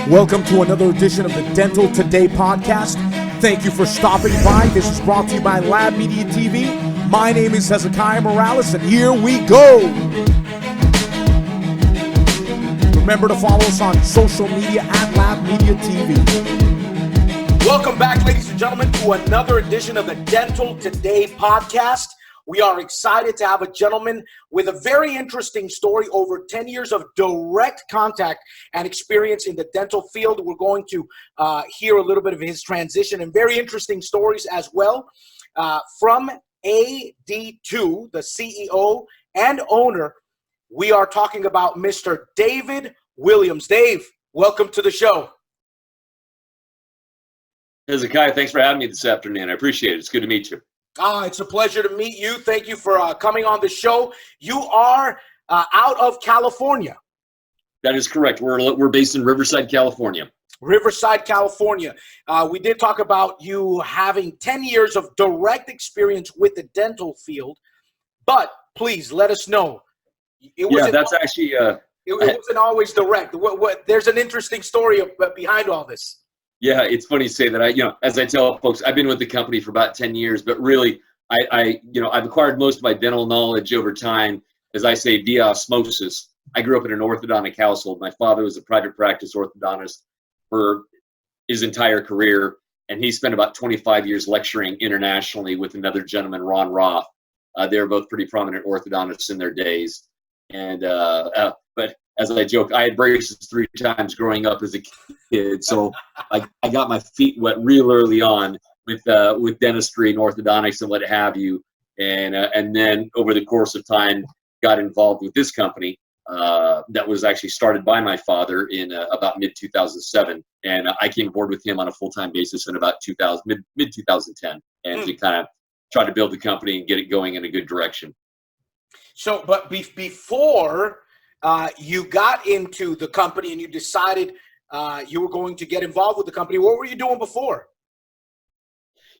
Welcome to another edition of the Dental Today podcast. Thank you for stopping by. This is brought to you by labmediatv. My name is Hezekiah Morales, and here we go. Remember to follow us on social media at labmediatv. Welcome back, ladies and gentlemen, to another edition of the Dental Today podcast. We are excited to have a gentleman with a very interesting story, over 10 years of direct contact and experience in the dental field. We're going to hear a little bit of his transition and very interesting stories as well. From AD2, the CEO and owner, we are talking about Mr. David Williams. Dave, welcome to the show. Hezekiah, thanks for having me this afternoon. I appreciate it. It's good to meet you. It's a pleasure to meet you. Thank you for coming on the show. You are out of California. That is correct. We're based in Riverside, California. Riverside, California. We did talk about you having 10 years of direct experience with the dental field, but please let us know. It wasn't always direct. There's an interesting story behind all this. Yeah, it's funny you say that. As I tell folks, I've been with the company for about 10 years, but really, I've acquired most of my dental knowledge over time, as I say, via osmosis. I grew up in an orthodontic household. My father was a private practice orthodontist for his entire career, and he spent about 25 years lecturing internationally with another gentleman, Ron Roth. They were both pretty prominent orthodontists in their days. And but as I joke, I had braces 3 times growing up as a kid, so I got my feet wet real early on with dentistry and orthodontics and what have you, and then over the course of time got involved with this company that was actually started by my father in about mid-2007, and I came aboard with him on a full-time basis in about mid-2010, and to kind of try to build the company and get it going in a good direction. So, but before you got into the company and you decided you were going to get involved with the company, what were you doing before?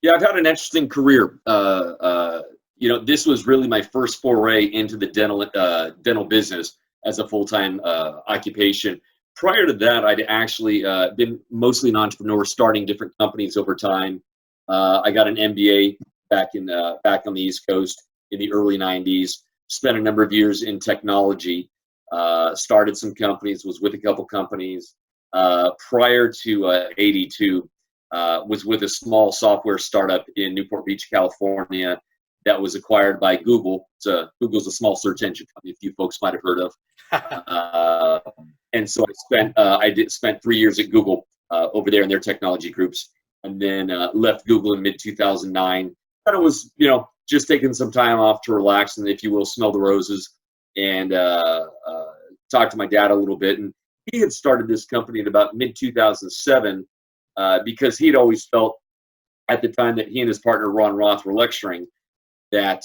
Yeah, I've had an interesting career. This was really my first foray into the dental business as a full-time occupation. Prior to that, I'd actually been mostly an entrepreneur, starting different companies over time. I got an MBA back on the East Coast in the early 90s. Spent a number of years in technology. Started some companies, was with a couple companies. Prior to AD2, was with a small software startup in Newport Beach, California, that was acquired by Google. Google's a small search engine company, a few folks might have heard of. And so I spent 3 years at Google over there in their technology groups, and then left Google in mid-2009. Kind of was, just taking some time off to relax and, if you will, smell the roses, and talked to my dad a little bit. And he had started this company in about mid-2007 because he had always felt at the time that he and his partner Ron Roth were lecturing that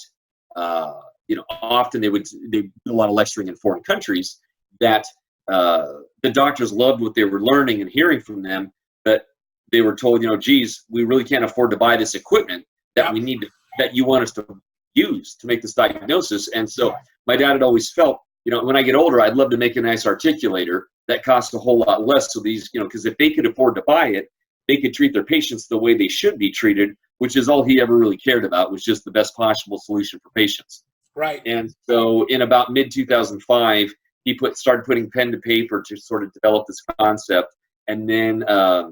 often they do a lot of lecturing in foreign countries, that the doctors loved what they were learning and hearing from them, but they were told, geez, we really can't afford to buy this equipment that you want us to use to make this diagnosis. And so my dad had always felt, when I get older, I'd love to make a nice articulator that costs a whole lot less. So these, because if they could afford to buy it, they could treat their patients the way they should be treated, which is all he ever really cared about, was just the best possible solution for patients. Right. And so in about mid-2005, he started putting pen to paper to sort of develop this concept. And then I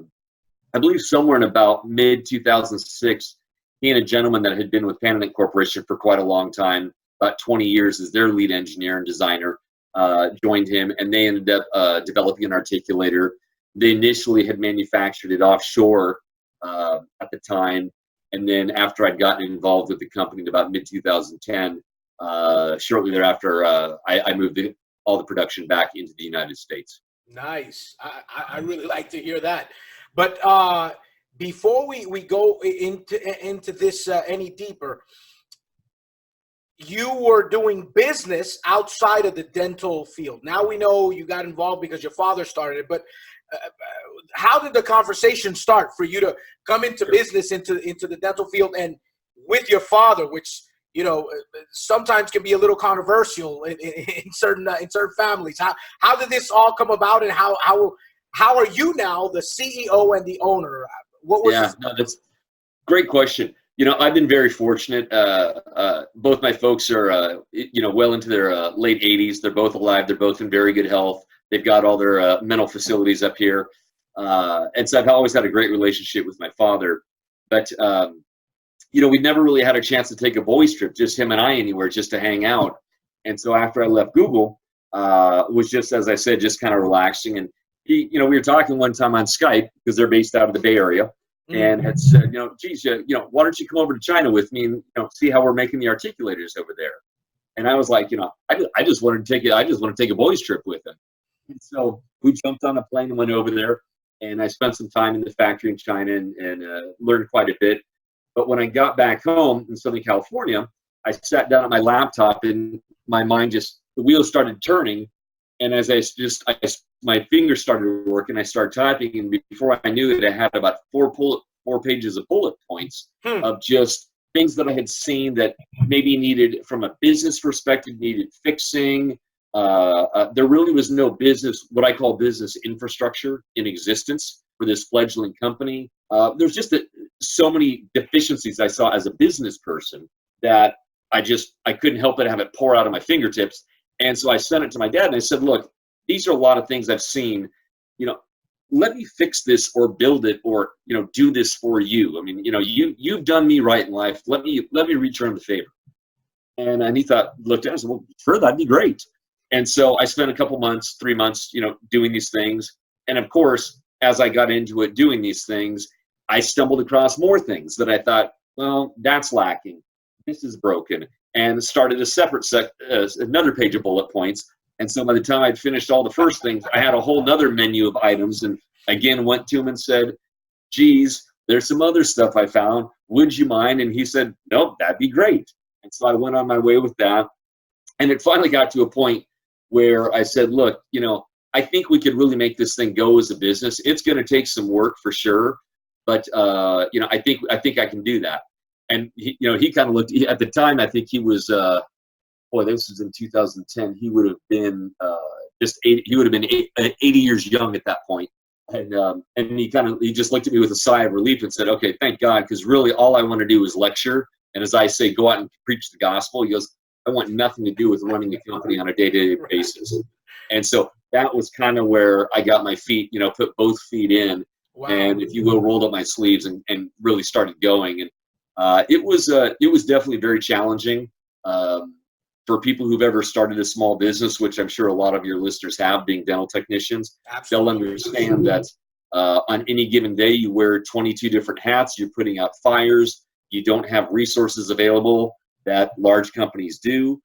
believe somewhere in about mid-2006, he and a gentleman that had been with Panamint Corporation for quite a long time, about 20 years as their lead engineer and designer, joined him, and they ended up developing an articulator. They initially had manufactured it offshore at the time, and then after I'd gotten involved with the company in about mid-2010, shortly thereafter, I moved all the production back into the United States. Nice. I really like to hear that. But before we go into this any deeper, you were doing business outside of the dental field. Now we know you got involved because your father started it, but how did the conversation start for you to come into business into the dental field, and with your father, which sometimes can be a little controversial in certain families? How did this all come about, and how how are you now the CEO and the owner? What was? Yeah, no, that's a great question. I've been very fortunate. Both my folks are, well into their late 80s. They're both alive. They're both in very good health. They've got all their mental facilities up here. And so I've always had a great relationship with my father. But, we never really had a chance to take a boys trip, just him and I anywhere, just to hang out. And so after I left Google, was just, as I said, just kind of relaxing. And we were talking one time on Skype because they're based out of the Bay Area. And had said, geez, why don't you come over to China with me and see how we're making the articulators over there? And I was like, I just want to take a boys trip with him. And so we jumped on a plane and went over there, and I spent some time in the factory in China and learned quite a bit. But when I got back home in Southern California, I sat down at my laptop and my mind the wheels started turning. And as my fingers started to work and I started typing, and before I knew it, I had about four pages of bullet points of just things that I had seen that maybe needed, from a business perspective, needed fixing. There really was no business, what I call business infrastructure, in existence for this fledgling company. There's just so many deficiencies I saw as a business person that I couldn't help but have it pour out of my fingertips. And so I sent it to my dad and I said, look, these are a lot of things I've seen, let me fix this or build it or, do this for you. I mean, you've done me right in life. Let me return the favor. And he looked at it and said, well, sure, that'd be great. And so I spent a couple months, 3 months, doing these things. And of course, as I got into it, doing these things, I stumbled across more things that I thought, well, that's lacking. This is broken. And started a separate another page of bullet points. And so by the time I'd finished all the first things, I had a whole nother menu of items, and again went to him and said, geez, there's some other stuff I found. Would you mind? And he said, nope, that'd be great. And so I went on my way with that. And it finally got to a point where I said, look, I think we could really make this thing go as a business. It's going to take some work for sure. But, I think I can do that. And he kind of looked. At the time, I think he was. This was in 2010. He would have been just 80. He would have been 80 years young at that point. And he just looked at me with a sigh of relief and said, "Okay, thank God, because really all I want to do is lecture. And as I say, go out and preach the gospel." He goes, "I want nothing to do with running a company on a day-to-day basis." And so that was kind of where I got my feet. Put both feet in, and if you will, rolled up my sleeves and really started going. And it was definitely very challenging for people who've ever started a small business, which I'm sure a lot of your listeners have, being dental technicians. Absolutely. They'll understand that on any given day you wear 22 different hats, you're putting out fires, you don't have resources available that large companies do.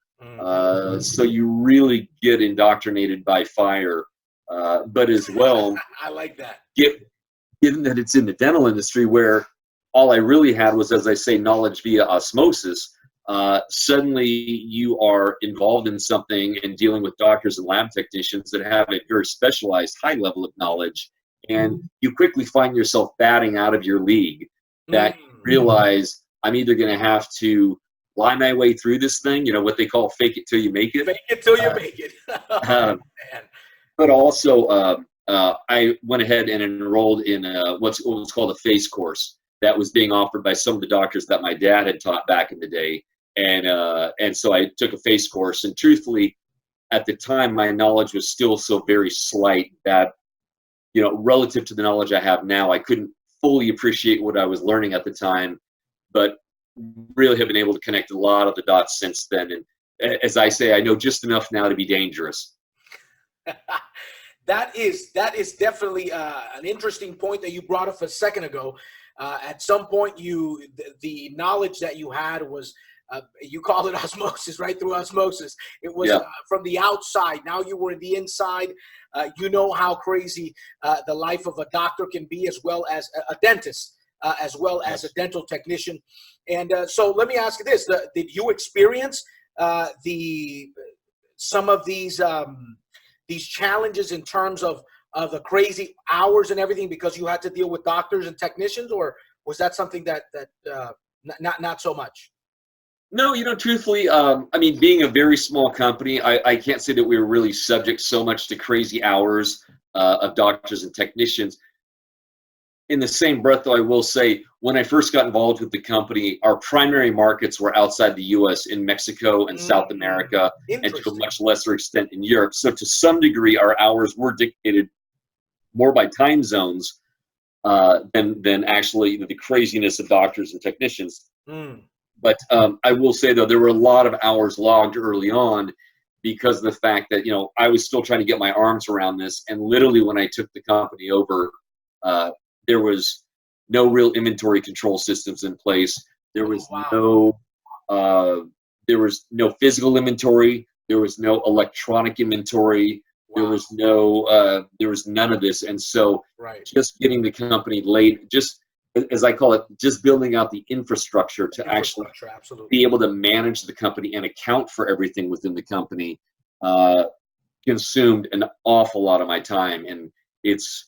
So you really get indoctrinated by fire. But as well, I like that. Given that it's in the dental industry where all I really had was, as I say, knowledge via osmosis, suddenly you are involved in something and dealing with doctors and lab technicians that have a very specialized high level of knowledge. And you quickly find yourself batting out of your league, that you realize I'm either going to have to lie my way through this thing, what they call fake it till you make it. Fake it till you make it. But also, I went ahead and enrolled in what was called a FACE course that was being offered by some of the doctors that my dad had taught back in the day. And so I took a FACE course, and truthfully, at the time, my knowledge was still so very slight that, relative to the knowledge I have now, I couldn't fully appreciate what I was learning at the time, but really have been able to connect a lot of the dots since then. And as I say, I know just enough now to be dangerous. That is definitely an interesting point that you brought up a second ago. At some point, the knowledge that you had was, you called it osmosis, right? Through osmosis. It was from the outside. Now you were in the inside. You know how crazy the life of a doctor can be, as well as a dentist, as well as a dental technician. And so let me ask you this. Did you experience some of these challenges in terms of the crazy hours and everything because you had to deal with doctors and technicians, or was that something that not so much? No, truthfully, being a very small company, I can't say that we were really subject so much to crazy hours. of doctors and technicians. In the same breath, though, I will say, when I first got involved with the company, our primary markets were outside the U.S. in Mexico and South America, and to a much lesser extent in Europe. So to some degree, our hours were dictated more by time zones than actually the craziness of doctors and technicians. But I will say, though, there were a lot of hours logged early on because of the fact that, I was still trying to get my arms around this. And literally when I took the company over, there was no real inventory control systems in place. There was no physical inventory. There was no electronic inventory. There was none of this. And so just getting the company laid, just as I call it, just building out the infrastructure to actually be able to manage the company and account for everything within the company consumed an awful lot of my time. And it's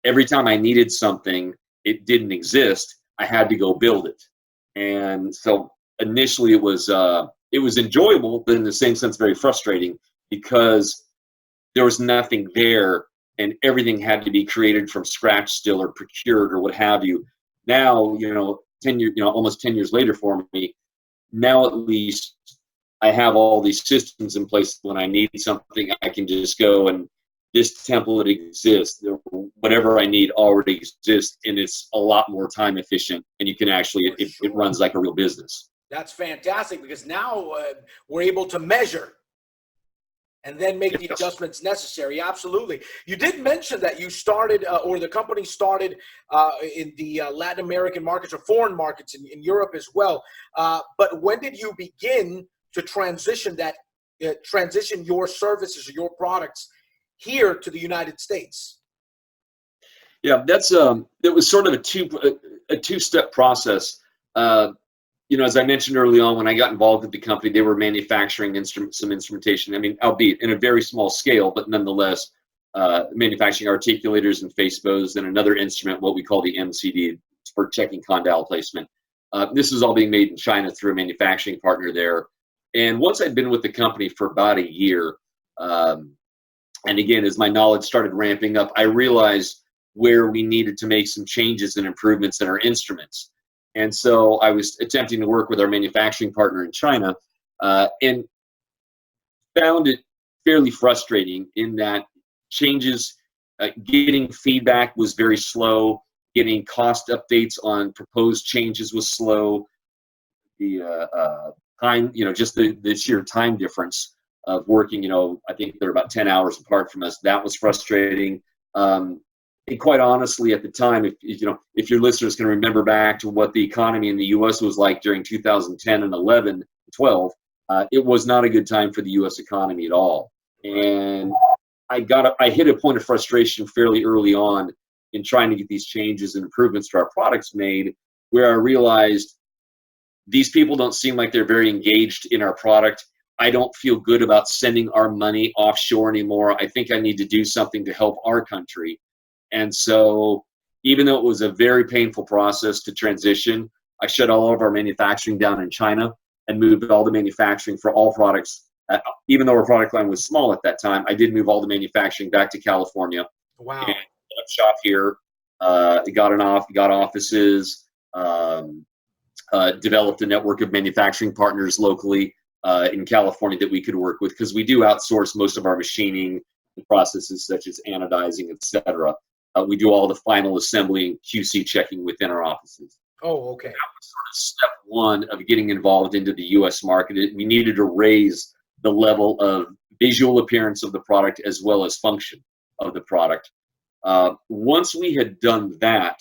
every time I needed something, it didn't exist, I had to go build it. And so initially it was enjoyable, but in the same sense, very frustrating because there was nothing there and everything had to be created from scratch still or procured or what have you. Now, almost 10 years later for me, now at least I have all these systems in place. When I need something, I can just go and this template exists. Whatever I need already exists, and it's a lot more time efficient, and you can actually, it runs like a real business. That's fantastic because now we're able to measure and then make the adjustments necessary. Absolutely. You did mention that you started, or the company started in the Latin American markets or foreign markets in Europe as well. But when did you begin to transition your services or your products here to the United States? Yeah, it was sort of a two-step process. As I mentioned early on, when I got involved with the company, they were manufacturing some instrumentation. I mean, albeit in a very small scale, but nonetheless, manufacturing articulators and face bows and another instrument, what we call the MCD, for checking condyle placement. This is all being made in China through a manufacturing partner there. And once I'd been with the company for about a year, and again, as my knowledge started ramping up, I realized where we needed to make some changes and improvements in our instruments. And so I was attempting to work with our manufacturing partner in China and found it fairly frustrating in that changes, getting feedback was very slow, getting cost updates on proposed changes was slow. The time, just the sheer time difference of working, I think they're about 10 hours apart from us. That was frustrating. And quite honestly, at the time, if your listeners can remember back to what the economy in the U.S. was like during 2010 and 11, 12, it was not a good time for the U.S. economy at all. And I hit a point of frustration fairly early on in trying to get these changes and improvements to our products made, where I realized these people don't seem like they're very engaged in our product. I don't feel good about sending our money offshore anymore. I think I need to do something to help our country. And so even though it was a very painful process to transition, I shut all of our manufacturing down in China and moved all the manufacturing for all products. Even though our product line was small at that time, I did move all the manufacturing back to California. Wow. And set up shop here, got offices, developed a network of manufacturing partners locally in California that we could work with, because we do outsource most of our machining and processes such as anodizing, etc. We do all the final assembly and QC checking within our offices. Oh, okay. That was sort of step one of getting involved into the U.S. market. We needed to raise the level of visual appearance of the product as well as function of the product. Once we had done that,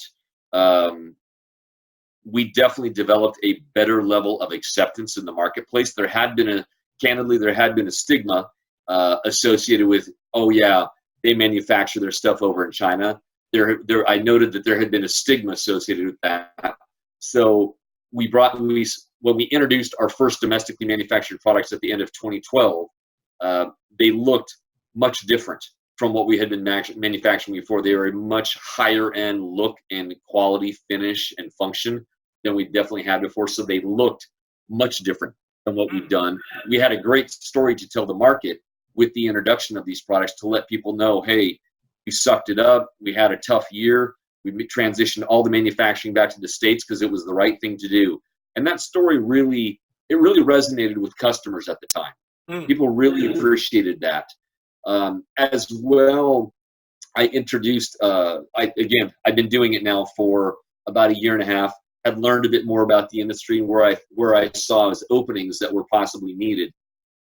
we definitely developed a better level of acceptance in the marketplace. There had been a stigma associated with, oh yeah, they manufacture their stuff over in China. I noted that there had been a stigma associated with that. So when we introduced our first domestically manufactured products at the end of 2012, they looked much different from what we had been manufacturing before. They were a much higher end look and quality, finish, and function than we definitely had before. So they looked much different than what we've done. We had a great story to tell the market with the introduction of these products to let people know, hey, We sucked it up. We had a tough year. We transitioned all the manufacturing back to the States because it was the right thing to do. And that story really resonated with customers at the time. People really appreciated that. As well, I introduced, I've been doing it now for about a year and a half. I've learned a bit more about the industry and where I saw as openings that were possibly needed.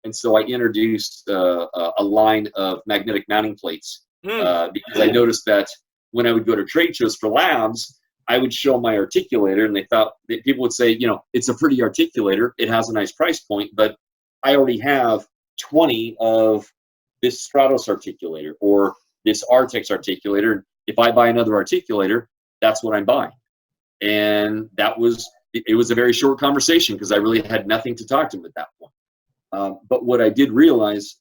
And so I introduced a line of magnetic mounting plates because I noticed that when I would go to trade shows for labs, I would show my articulator, and they thought that people would say, you know, it's a pretty articulator. It has a nice price point, but I already have 20 of this Stratos articulator or this Artex articulator. If I buy another articulator, that's what I'm buying. And it was a very short conversation because I really had nothing to talk to them at that point. But what I did realize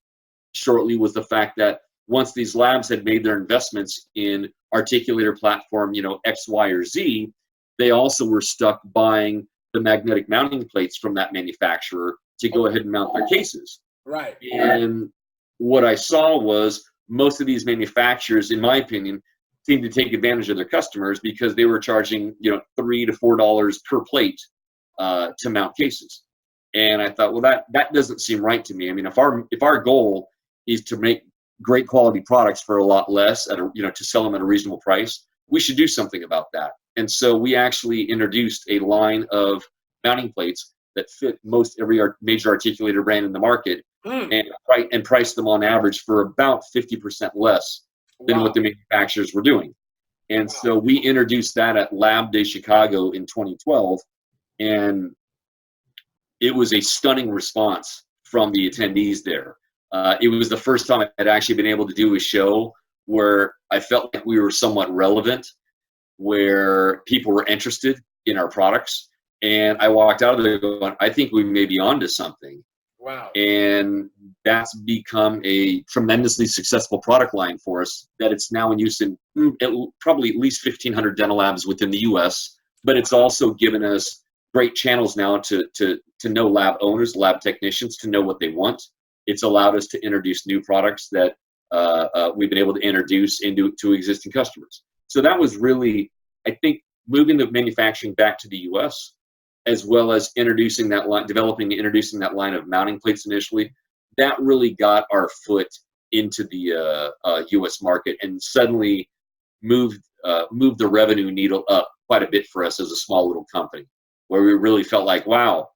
shortly was the fact that once these labs had made their investments in articulator platform, you know, X, Y, or Z, they also were stuck buying the magnetic mounting plates from that manufacturer to go ahead and mount their cases. Right. And what I saw was most of these manufacturers, in my opinion, seemed to take advantage of their customers because they were charging, you know, $3 to $4 per plate to mount cases. And I thought, well, that doesn't seem right to me. I mean, if our goal is to make great quality products for a lot less, to sell them at a reasonable price, we should do something about that. And so we actually introduced a line of mounting plates that fit most every major articulator brand in the market, and priced them on average for about 50% less than what the manufacturers were doing. And so we introduced that at Lab Day Chicago in 2012, and it was a stunning response from the attendees there. It was the first time I had actually been able to do a show where I felt like we were somewhat relevant, where people were interested in our products. And I walked out of there going, I think we may be onto something. Wow. And that's become a tremendously successful product line for us that it's now in use in probably at least 1,500 dental labs within the US. But it's also given us great channels now to know lab owners, lab technicians, to know what they want. It's allowed us to introduce new products that we've been able to introduce to existing customers. So that was really, I think, moving the manufacturing back to the US, as well as introducing that line, introducing that line of mounting plates initially, that really got our foot into the US market and suddenly moved the revenue needle up quite a bit for us as a small little company, where we really felt like, wow,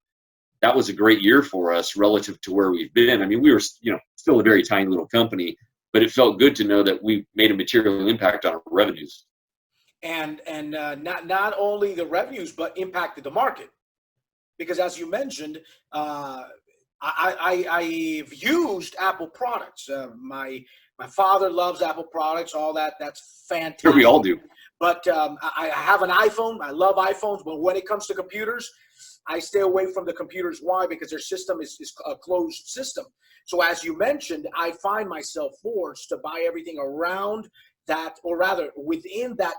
that was a great year for us relative to where we've been. I mean, we were, still a very tiny little company, but it felt good to know that we made a material impact on our revenues. And not only the revenues, but impacted the market. Because as you mentioned, I've used Apple products. My father loves Apple products, all that. That's fantastic. Sure, we all do. But I have an iPhone. I love iPhones. But when it comes to computers, I stay away from the computers. Why? Because their system is a closed system. So as you mentioned, I find myself forced to buy everything around that, or rather within that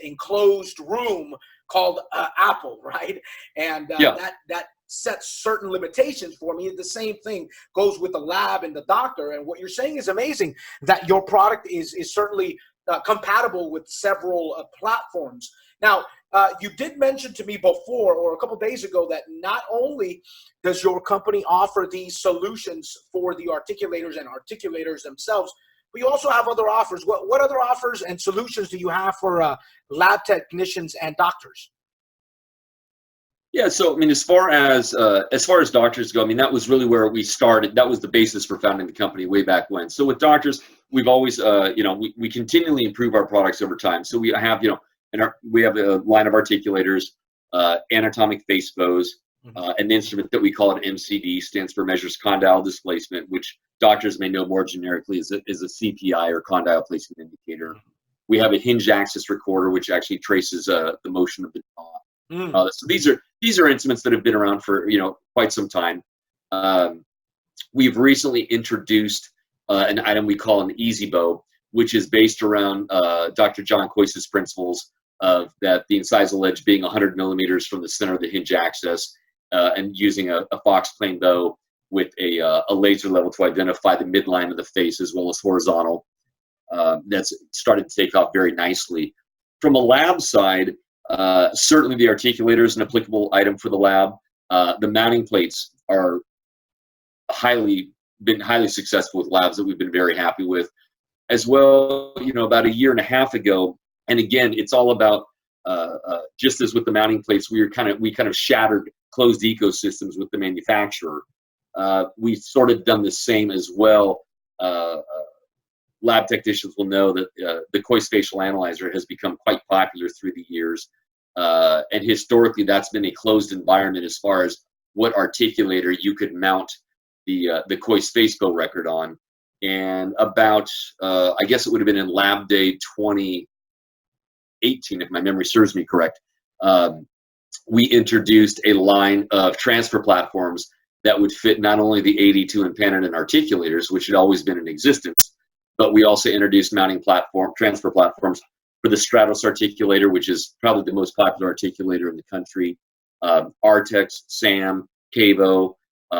enclosed room called Apple, right? And that sets certain limitations for me. The same thing goes with the lab and the doctor. And what you're saying is amazing, that your product is certainly compatible with several platforms. Now, you did mention to me before, or a couple of days ago, that not only does your company offer these solutions for the articulators and articulators themselves, but you also have other offers. What other offers and solutions do you have for lab technicians and doctors? Yeah, so I mean, as far as doctors go, I mean, that was really where we started. That was the basis for founding the company way back when. So with doctors, we've always, we continually improve our products over time. So we have, we have a line of articulators, anatomic face bows, an instrument that we call an MCD, stands for measures condyle displacement, which doctors may know more generically is a CPI, or condyle placement indicator. We have a hinge axis recorder, which actually traces the motion of the jaw. So these are instruments that have been around for quite some time. We've recently introduced an item we call an easy bow, which is based around Dr. John Coyce's principles of that the incisal edge being 100 millimeters from the center of the hinge axis, and using a fox plane bow with a laser level to identify the midline of the face as well as horizontal. that's started to take off very nicely. From a lab side, certainly the articulator is an applicable item for the lab. The mounting plates are been highly successful with labs that we've been very happy with. As well, about a year and a half ago, and again, it's all about just as with the mounting plates, we kind of shattered closed ecosystems with the manufacturer. We've sort of done the same as well. Lab technicians will know that the Coist facial analyzer has become quite popular through the years, and historically, that's been a closed environment as far as what articulator you could mount the Coist Facebo record on. And about, I guess it would have been in Lab Day 2018, if my memory serves me correct, we introduced a line of transfer platforms that would fit not only the AD2 and Panaden articulators, which had always been in existence, but we also introduced transfer platforms for the Stratos articulator, which is probably the most popular articulator in the country, Artex, SAM, Cavo.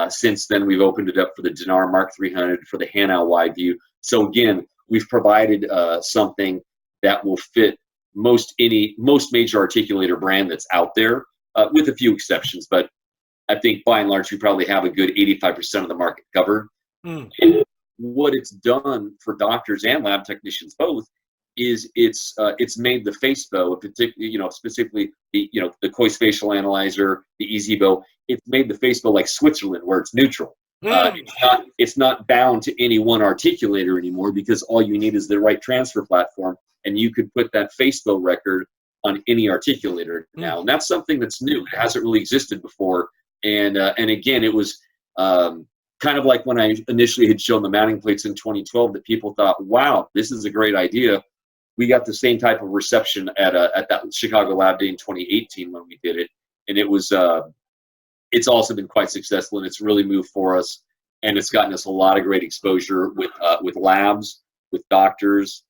Since then, we've opened it up for the Dinar Mark 300, for the Hanau Wide View. So again, we've provided something that will fit most major articulator brand that's out there, with a few exceptions. But I think by and large, we probably have a good 85% of the market covered. And what it's done for doctors and lab technicians both is it's made the Facebo, specifically the Coist facial analyzer, the EasyBow, it's made the Facebo like Switzerland, where it's neutral. It's not bound to any one articulator anymore, because all you need is the right transfer platform, and you could put that Facebo record on any articulator now. And that's something that's new. It hasn't really existed before. And again, it was kind of like when I initially had shown the mounting plates in 2012, that people thought, wow, this is a great idea. We got the same type of reception at that Chicago Lab Day in 2018 when we did it. And it was, it's also been quite successful, and it's really moved for us. And it's gotten us a lot of great exposure with labs, with doctors.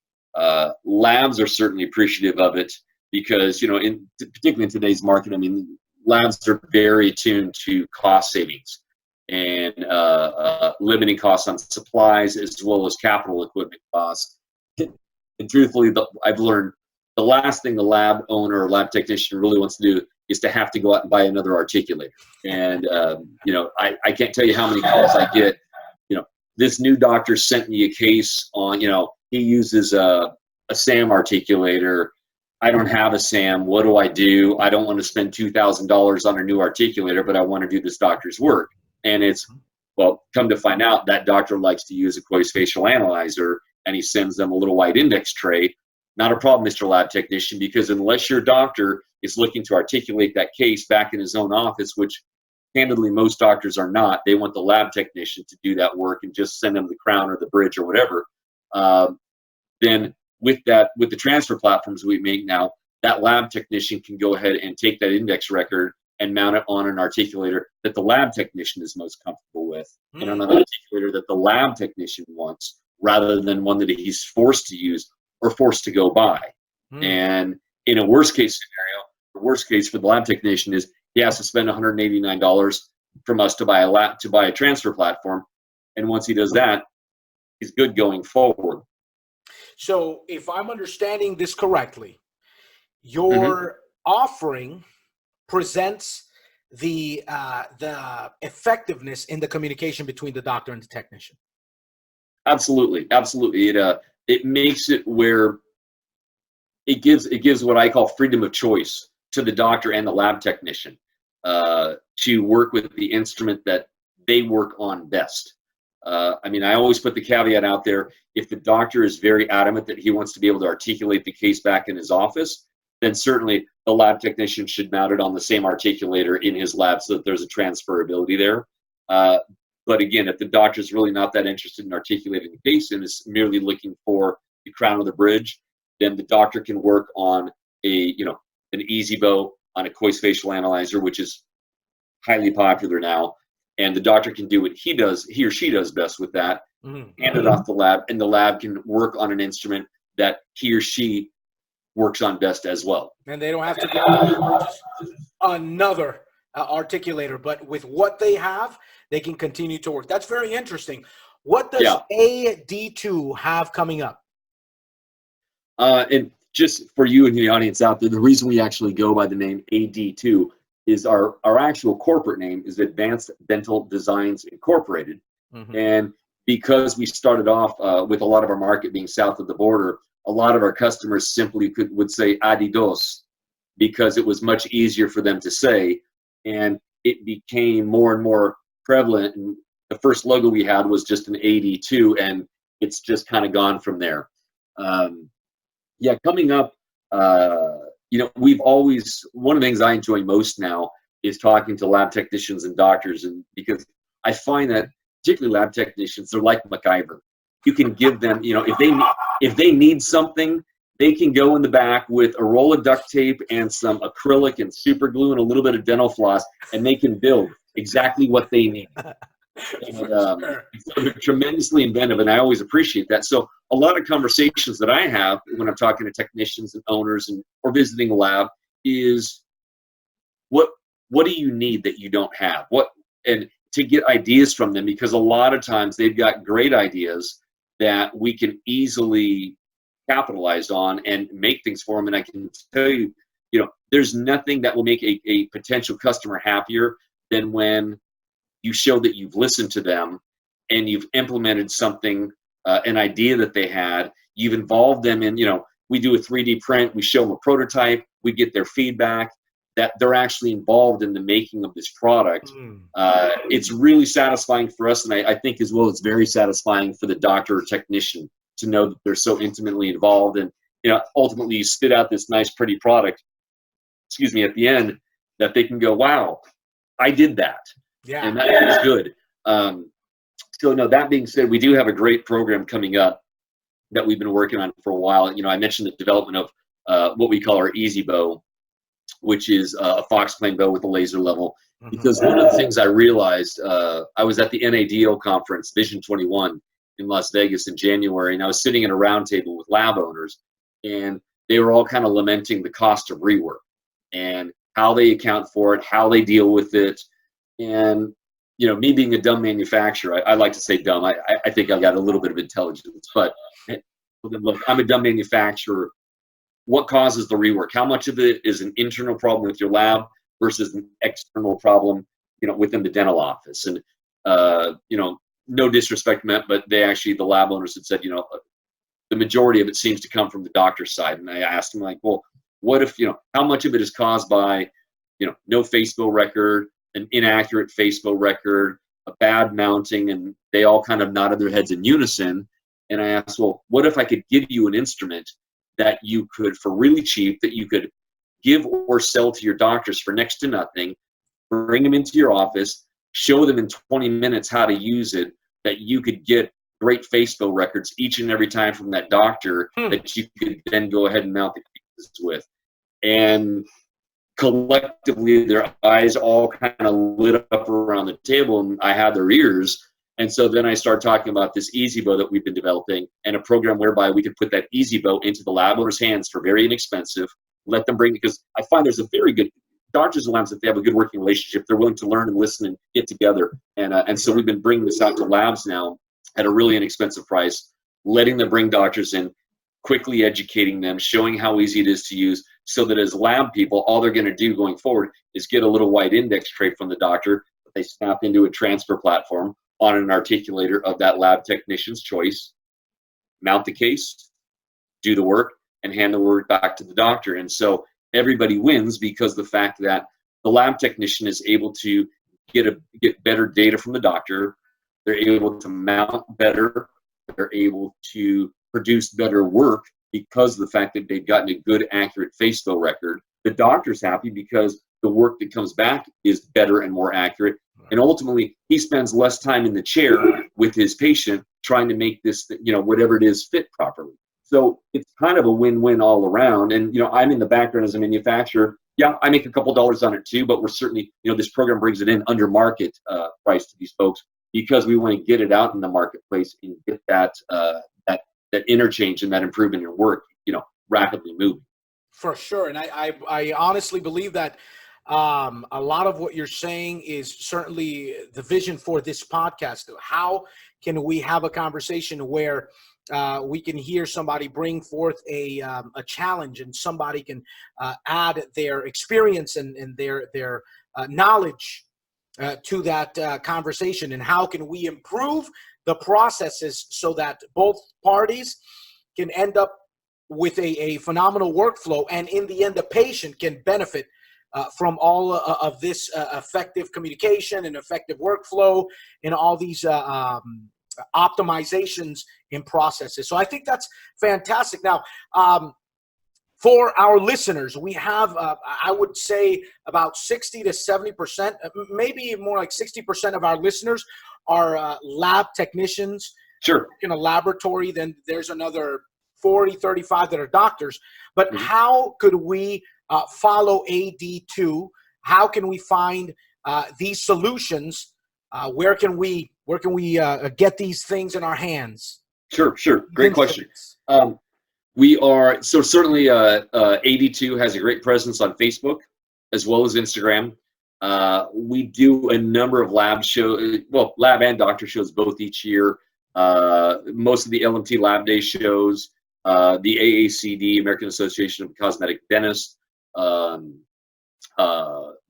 Labs are certainly appreciative of it because, particularly in today's market, I mean, labs are very attuned to cost savings and limiting costs on supplies as well as capital equipment costs. And truthfully, I've learned the last thing the lab owner or lab technician really wants to do is to have to go out and buy another articulator. And, I can't tell you how many calls I get. This new doctor sent me a case on, he uses a SAM articulator. I don't have a SAM. What do? I don't want to spend $2,000 on a new articulator, but I want to do this doctor's work. And it's, well, come to find out, that doctor likes to use a Coist facial analyzer, and he sends them a little white index tray. Not a problem, Mr. Lab Technician, because unless your doctor is looking to articulate that case back in his own office, which candidly most doctors are not, they want the lab technician to do that work and just send them the crown or the bridge or whatever. Then with the transfer platforms we make now, that lab technician can go ahead and take that index record and mount it on an articulator that the lab technician is most comfortable with, and on an articulator that the lab technician wants, rather than one that he's forced to use or forced to go buy. And in a worst case scenario, the worst case for the lab technician is he has to spend $189 from us to buy a transfer platform. And once he does that, he's good going forward. So if I'm understanding this correctly, your offering presents the effectiveness in the communication between the doctor and the technician. Absolutely. It makes it where it gives what I call freedom of choice to the doctor and the lab technician to work with the instrument that they work on best. I always put the caveat out there: if the doctor is very adamant that he wants to be able to articulate the case back in his office, then certainly the lab technician should mount it on the same articulator in his lab so that there's a transferability there. But again, if the doctor's really not that interested in articulating the case and is merely looking for the crown of the bridge, then the doctor can work on an EasyBow on a Coist facial analyzer, which is highly popular now. And the doctor can do what he or she does best with that, hand it off the lab, and the lab can work on an instrument that he or she works on best as well. And they don't have to go out and purchase another articulator, but with what they have, they can continue to work. That's very interesting. What does AD2 have coming up? And just for you and the audience out there, the reason we actually go by the name AD2 is our actual corporate name is Advanced Dental Designs Incorporated. Mm-hmm. And because we started off with a lot of our market being south of the border, a lot of our customers simply would say Adidos because it was much easier for them to say. And it became more and more prevalent. And the first logo we had was just an AD2, and it's just kind of gone from there. Yeah, coming up, we've always, one of the things I enjoy most now is talking to lab technicians and doctors, and because I find that particularly lab technicians, they're like MacGyver. You can give them, if they need something, they can go in the back with a roll of duct tape and some acrylic and super glue and a little bit of dental floss, and they can build exactly what they need. And, so they're tremendously inventive, and I always appreciate that. So a lot of conversations that I have when I'm talking to technicians and owners or visiting a lab is, what do you need that you don't have? And to get ideas from them, because a lot of times they've got great ideas that we can easily capitalize on and make things for them. And I can tell you, there's nothing that will make a potential customer happier than when you show that you've listened to them and you've implemented something, an idea that they had, you've involved them in, we do a 3D print, we show them a prototype, we get their feedback, that they're actually involved in the making of this product. It's really satisfying for us, and I think as well it's very satisfying for the doctor or technician to know that they're so intimately involved, and ultimately you spit out this nice pretty product, at the end, that they can go, wow, I did that. Yeah. And that is good. So no, that being said, we do have a great program coming up that we've been working on for a while. I mentioned the development of what we call our Easy Bow, which is a fox plane bow with a laser level. Because one of the things I realized, I was at the NADO conference, Vision 21 in Las Vegas in January, and I was sitting at a round table with lab owners, and they were all kind of lamenting the cost of rework and how they account for it, how they deal with it. And, me being a dumb manufacturer, I like to say dumb. I think I've got a little bit of intelligence, but look, I'm a dumb manufacturer. What causes the rework? How much of it is an internal problem with your lab versus an external problem, within the dental office? And, no disrespect meant, but the lab owners had said, the majority of it seems to come from the doctor's side. And I asked them, like, well, what if, how much of it is caused by, no Facebook record, an inaccurate Facebook record, a bad mounting? And they all kind of nodded their heads in unison. And I asked, well, what if I could give you an instrument that you could, for really cheap, that you could give or sell to your doctors for next to nothing, bring them into your office, show them in 20 minutes how to use it, that you could get great Facebook records each and every time from that doctor that you could then go ahead and mount the cases with. And collectively, their eyes all kind of lit up around the table, and I had their ears. And so then I started talking about this Easy Bow that we've been developing, and a program whereby we could put that Easy Bow into the lab owner's hands for very inexpensive, let them bring, because I find there's a very good, doctors and labs, if they have a good working relationship, they're willing to learn and listen and get together. And so we've been bringing this out to labs now at a really inexpensive price, letting them bring doctors in, quickly educating them, showing how easy it is to use, so that as lab people, all they're going to do going forward is get a little white index tray from the doctor that they snap into a transfer platform on an articulator of that lab technician's choice, mount the case, do the work, and hand the work back to the doctor. And so everybody wins, because the fact that the lab technician is able to get better data from the doctor, they're able to mount better, they're able to produce better work because of the fact that they've gotten a good, accurate Facebook record. The doctor's happy because the work that comes back is better and more accurate. And ultimately, he spends less time in the chair with his patient trying to make this, whatever it is, fit properly. So it's kind of a win-win all around. And, I'm in the background as a manufacturer. Yeah, I make a couple dollars on it too, but we're certainly, this program brings it in under market price to these folks, because we want to get it out in the marketplace and get that interchange and that improvement in work, rapidly moving. For sure. And I honestly believe that a lot of what you're saying is certainly the vision for this podcast. How can we have a conversation where we can hear somebody bring forth a challenge, and somebody can add their experience and their knowledge to that conversation. And how can we improve the processes so that both parties can end up with a phenomenal workflow, and in the end, the patient can benefit from all of this effective communication and effective workflow and all these optimizations in processes. So I think that's fantastic. Now, for our listeners, we have, I would say, about 60 to 70%, maybe more like 60% of our listeners are lab technicians. Sure. In a laboratory, then there's another 40, 35 that are doctors. But how could we follow AD2? How can we find these solutions? Where can we get these things in our hands? Sure. Great question. We are, so certainly AD2 has a great presence on Facebook as well as Instagram. We do a number of lab shows, well, lab and doctor shows both each year. Most of the LMT Lab Day shows, the AACD, American Association of Cosmetic Dentists.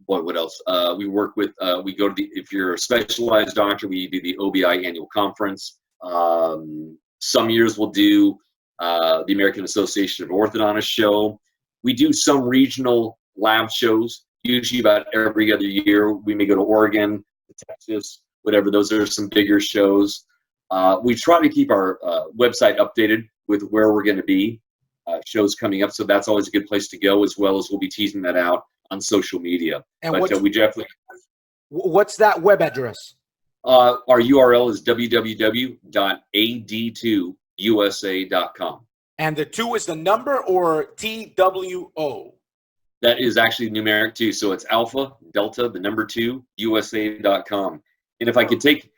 What else? We work with, we go to the, if you're a specialized doctor, we do the OBI annual conference. Some years we'll do the American Association of Orthodontists show. We do some regional lab shows, usually about every other year. We may go to Oregon, Texas, whatever. Those are some bigger shows. We try to keep our website updated with where we're going to be, shows coming up. So that's always a good place to go, as well as we'll be teasing that out on social media. And but we definitely. What's that web address? Our URL is www.ad2usa.com. And the 2 is the number, or TWO? That is actually numeric too. So it's Alpha Delta, the number 2, USA.com. And if I could take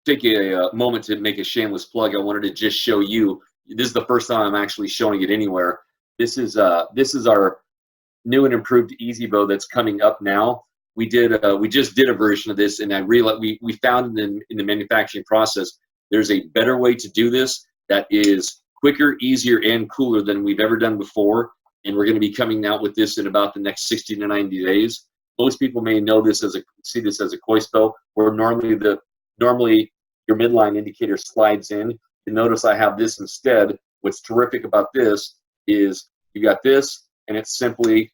a moment to make a shameless plug, I wanted to just show you. This is the first time I'm actually showing it anywhere. This is our new and improved Easy Bow that's coming up now. We just did a version of this, and I realized we found in the manufacturing process there's a better way to do this that is quicker, easier, and cooler than we've ever done before. And we're going to be coming out with this in about the next 60 to 90 days. Most people may know this see this as a Coist bow, where normally your midline indicator slides in. You notice I have this instead. What's terrific about this is you got this, and it's simply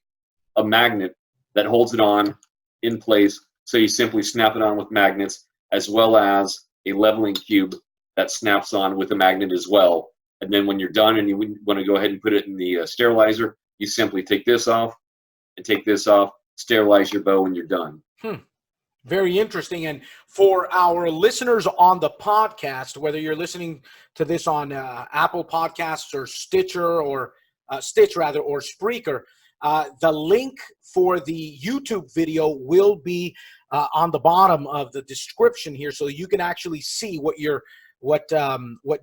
a magnet that holds it on in place. So you simply snap it on with magnets, as well as a leveling cube that snaps on with a magnet as well. And then when you're done and you want to go ahead and put it in the sterilizer, you simply take this off and take this off, sterilize your bow, and you're done. Very interesting. And for our listeners on the podcast, whether you're listening to this on Apple Podcasts or Stitcher or Stitch or Spreaker, the link for the YouTube video will be on the bottom of the description here, so you can actually see what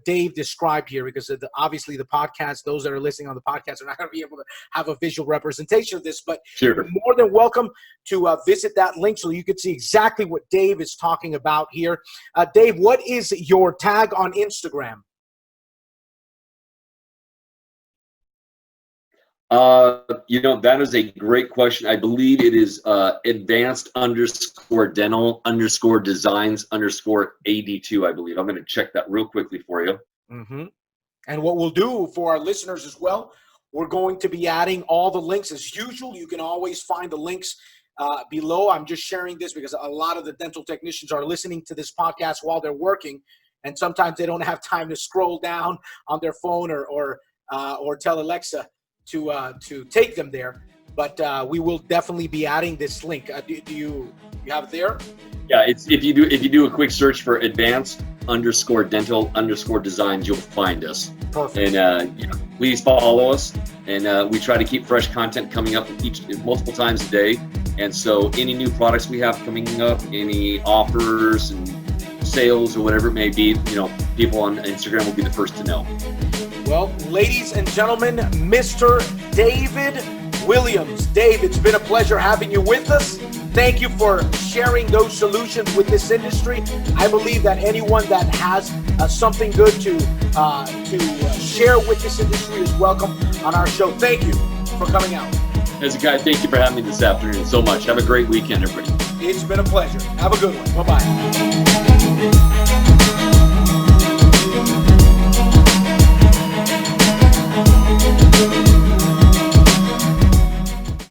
Dave described here, because obviously the podcast, those that are listening on the podcast are not going to be able to have a visual representation of this, but sure, you're more than welcome to visit that link so you can see exactly what Dave is talking about here. Dave, what is your tag on Instagram? That is a great question. I believe it is advanced_dental_designs_AD2, I believe. I'm going to check that real quickly for you. And what we'll do for our listeners as well, we're going to be adding all the links as usual. You can always find the links below. I'm just sharing this because a lot of the dental technicians are listening to this podcast while they're working, and sometimes they don't have time to scroll down on their phone or tell Alexa to take them there, but we will definitely be adding this link. Do you have it there? Yeah, it's if you do a quick search for advanced_dental_designs, you'll find us. Perfect. And please follow us. And we try to keep fresh content coming up multiple times a day. And so any new products we have coming up, any offers and sales or whatever it may be, people on Instagram will be the first to know. Well, ladies and gentlemen, Mr. David Williams. Dave, it's been a pleasure having you with us. Thank you for sharing those solutions with this industry. I believe that anyone that has something good to share with this industry is welcome on our show. Thank you for coming out. Hezekiah, thank you for having me this afternoon so much. Have a great weekend, everybody. It's been a pleasure. Have a good one. Bye-bye.